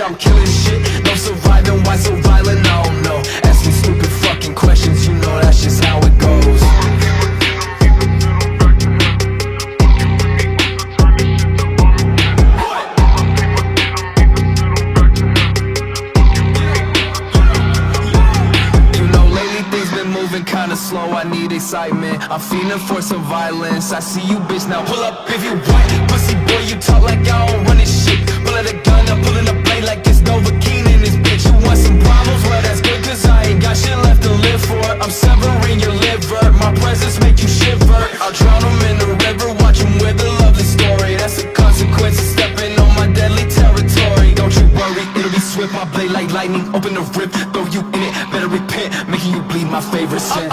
bitch, I'm killing shit. No surviving, why so violent? No, no. Ask me stupid fucking questions, you know that's just how it goes. Kinda slow, I need excitement. I'm feeling for some violence. I see you, bitch, now pull up if you want. Pussy boy, you talk like I don't run this shit. Pulling a gun, I'm pulling a blade like it's Novocaine in this bitch. You want some problems? Well, that's good, cause I ain't got shit left to live for. I'm severing your liver, my presence make you shiver. I'll drown them in the river, watch them with a lovely story. That's the consequence of stepping on my deadly territory. Don't you worry, it'll be swift, my blade like lightning. Open the rip, throw you in it, better repent. Making you bleed my favorite sin.